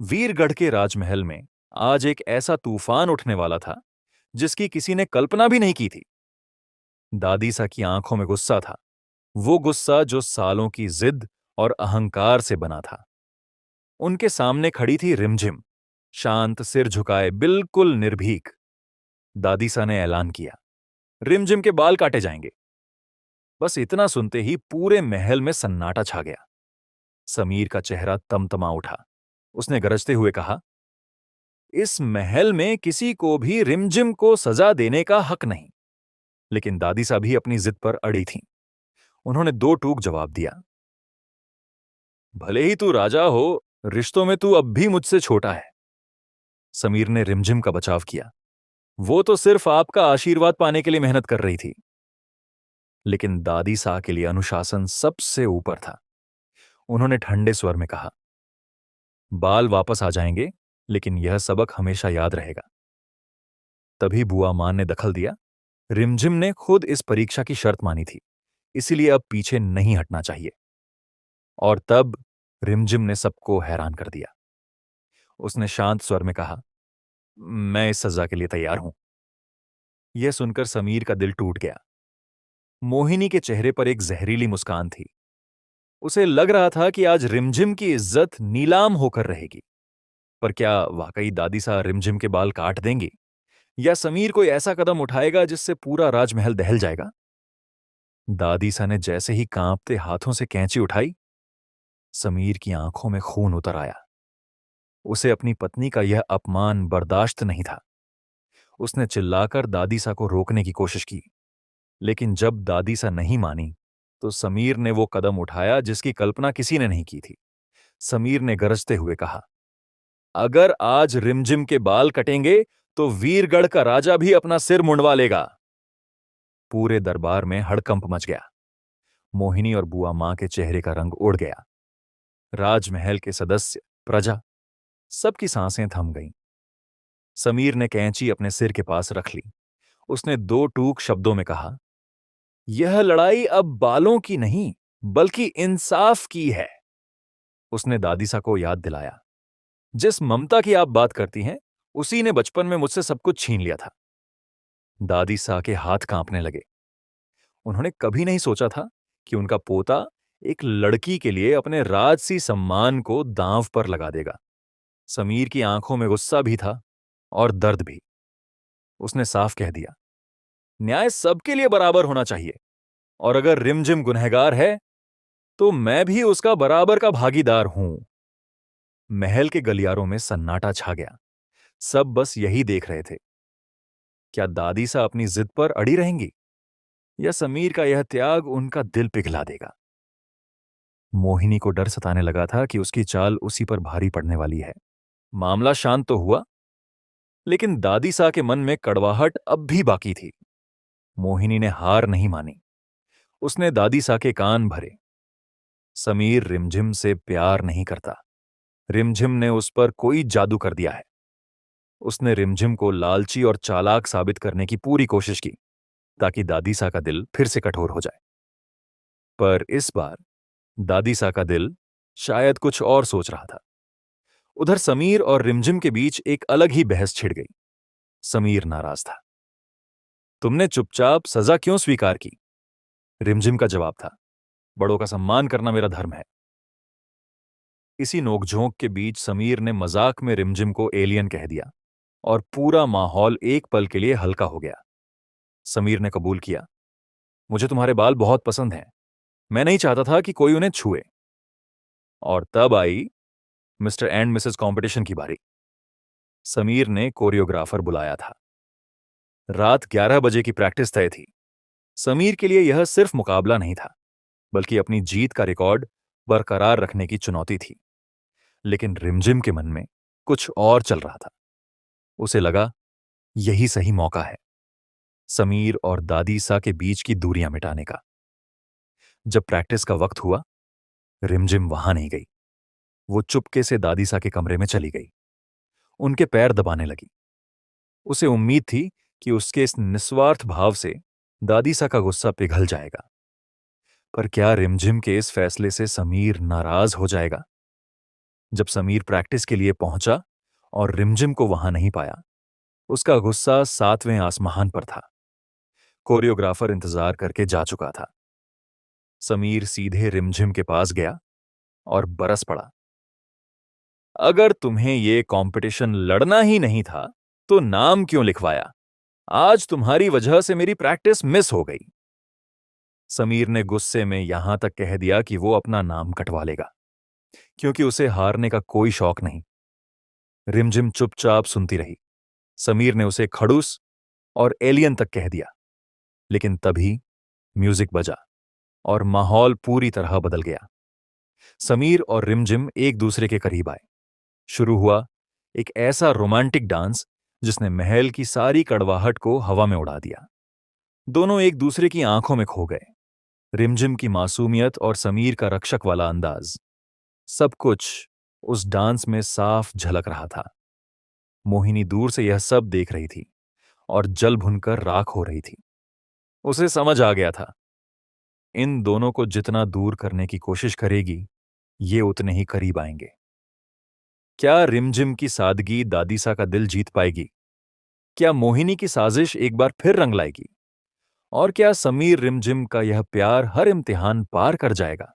वीरगढ़ के राजमहल में आज एक ऐसा तूफान उठने वाला था जिसकी किसी ने कल्पना भी नहीं की थी। दादीसा की आंखों में गुस्सा था, वो गुस्सा जो सालों की जिद और अहंकार से बना था। उनके सामने खड़ी थी रिमझिम, शांत, सिर झुकाए, बिल्कुल निर्भीक। दादीसा ने ऐलान किया, रिमझिम के बाल काटे जाएंगे। बस इतना सुनते ही पूरे महल में सन्नाटा छा गया। समीर का चेहरा तमतमा उठा। उसने गरजते हुए कहा, इस महल में किसी को भी रिमझिम को सजा देने का हक नहीं। लेकिन दादीसा भी अपनी जिद पर अड़ी थीं। उन्होंने दो टूक जवाब दिया, भले ही तू राजा हो, रिश्तों में तू अब भी मुझसे छोटा है। समीर ने रिमझिम का बचाव किया, वो तो सिर्फ आपका आशीर्वाद पाने के लिए मेहनत कर रही थी। लेकिन दादीसा के लिए अनुशासन सबसे ऊपर था। उन्होंने ठंडे स्वर में कहा, बाल वापस आ जाएंगे, लेकिन यह सबक हमेशा याद रहेगा। तभी बुआ मां ने दखल दिया, रिमझिम ने खुद इस परीक्षा की शर्त मानी थी, इसीलिए अब पीछे नहीं हटना चाहिए। और तब रिमझिम ने सबको हैरान कर दिया। उसने शांत स्वर में कहा, मैं इस सजा के लिए तैयार हूं। यह सुनकर समीर का दिल टूट गया। मोहिनी के चेहरे पर एक जहरीली मुस्कान थी। उसे लग रहा था कि आज रिमझिम की इज्जत नीलाम होकर रहेगी। पर क्या वाकई दादीसा रिमझिम के बाल काट देंगी, या समीर कोई ऐसा कदम उठाएगा जिससे पूरा राजमहल दहल जाएगा? दादीसा ने जैसे ही कांपते हाथों से कैंची उठाई, समीर की आंखों में खून उतर आया। उसे अपनी पत्नी का यह अपमान बर्दाश्त नहीं था। उसने चिल्लाकर दादीसा को रोकने की कोशिश की, लेकिन जब दादीसा नहीं मानी, तो समीर ने वो कदम उठाया जिसकी कल्पना किसी ने नहीं की थी। समीर ने गरजते हुए कहा, अगर आज रिमझिम के बाल कटेंगे तो वीरगढ़ का राजा भी अपना सिर मुंडवा लेगा। पूरे दरबार में हड़कंप मच गया। मोहिनी और बुआ मां के चेहरे का रंग उड़ गया। राजमहल के सदस्य, प्रजा, सबकी सांसें थम गईं। समीर ने कैंची अपने सिर के पास रख ली। उसने दो टूक शब्दों में कहा, यह लड़ाई अब बालों की नहीं, बल्कि इंसाफ की है। उसने दादीसा को याद दिलाया, जिस ममता की आप बात करती हैं, उसी ने बचपन में मुझसे सब कुछ छीन लिया था। दादीसा के हाथ कांपने लगे। उन्होंने कभी नहीं सोचा था कि उनका पोता एक लड़की के लिए अपने राजसी सम्मान को दांव पर लगा देगा। समीर की आंखों में गुस्सा भी था और दर्द भी। उसने साफ कह दिया, न्याय सबके लिए बराबर होना चाहिए, और अगर रिमझिम गुनहगार है तो मैं भी उसका बराबर का भागीदार हूं। महल के गलियारों में सन्नाटा छा गया। सब बस यही देख रहे थे। क्या दादीसा अपनी जिद पर अड़ी रहेंगी, या समीर का यह त्याग उनका दिल पिघला देगा? मोहिनी को डर सताने लगा था कि उसकी चाल उसी पर भारी पड़ने वाली है। मामला शांत तो हुआ, लेकिन दादीसा के मन में कड़वाहट अब भी बाकी थी। मोहिनी ने हार नहीं मानी। उसने दादीसा के कान भरे, समीर रिमझिम से प्यार नहीं करता। रिमझिम ने उस पर कोई जादू कर दिया है। उसने रिमझिम को लालची और चालाक साबित करने की पूरी कोशिश की, ताकि दादीसा का दिल फिर से कठोर हो जाए। पर इस बार दादीसा का दिल शायद कुछ और सोच रहा था। उधर समीर और रिमझिम के बीच एक अलग ही बहस छिड़ गई। समीर नाराज था। तुमने चुपचाप सजा क्यों स्वीकार की? रिमझिम का जवाब था, बड़ों का सम्मान करना मेरा धर्म है। इसी नोकझोंक के बीच समीर ने मजाक में रिमझिम को एलियन कह दिया, और पूरा माहौल एक पल के लिए हल्का हो गया। समीर ने कबूल किया, मुझे तुम्हारे बाल बहुत पसंद हैं। मैं नहीं चाहता था कि कोई उन्हें छुए। और तब आई मिस्टर एंड मिसेस कंपटीशन की बारी। समीर ने कोरियोग्राफर बुलाया था। रात 11 बजे की प्रैक्टिस तय थी। समीर के लिए यह सिर्फ मुकाबला नहीं था, बल्कि अपनी जीत का रिकॉर्ड बरकरार रखने की चुनौती थी। लेकिन रिमझिम के मन में कुछ और चल रहा था। उसे लगा, यही सही मौका है समीर और दादीसा के बीच की दूरियां मिटाने का। जब प्रैक्टिस का वक्त हुआ, रिमझिम वहां नहीं गई। वो चुपके से दादीसा के कमरे में चली गई। उनके पैर दबाने लगी। उसे उम्मीद थी कि उसके इस निस्वार्थ भाव से दादीसा का गुस्सा पिघल जाएगा। पर क्या रिमझिम के इस फैसले से समीर नाराज हो जाएगा? जब समीर प्रैक्टिस के लिए पहुंचा और रिमझिम को वहां नहीं पाया, उसका गुस्सा 7वें आसमान पर था। कोरियोग्राफर इंतजार करके जा चुका था। समीर सीधे रिमझिम के पास गया और बरस पड़ा। अगर तुम्हें ये कंपटीशन लड़ना ही नहीं था, तो नाम क्यों लिखवाया? आज तुम्हारी वजह से मेरी प्रैक्टिस मिस हो गई। समीर ने गुस्से में यहां तक कह दिया कि वो अपना नाम कटवा लेगा, क्योंकि उसे हारने का कोई शौक नहीं। रिमझिम चुपचाप सुनती रही। समीर ने उसे खड़ूस और एलियन तक कह दिया, लेकिन तभी म्यूजिक बजा और माहौल पूरी तरह बदल गया। समीर और रिमझिम एक दूसरे के करीब आए। शुरू हुआ एक ऐसा रोमांटिक डांस जिसने महल की सारी कड़वाहट को हवा में उड़ा दिया। दोनों एक दूसरे की आंखों में खो गए। रिमझिम की मासूमियत और समीर का रक्षक वाला अंदाज, सब कुछ उस डांस में साफ झलक रहा था। मोहिनी दूर से यह सब देख रही थी और जल भुनकर राख हो रही थी। उसे समझ आ गया था, इन दोनों को जितना दूर करने की कोशिश करेगी, ये उतने ही करीब आएंगे। क्या रिमझिम की सादगी दादीसा का दिल जीत पाएगी? क्या मोहिनी की साजिश एक बार फिर रंग लाएगी? और क्या समीर रिमझिम का यह प्यार हर इम्तिहान पार कर जाएगा?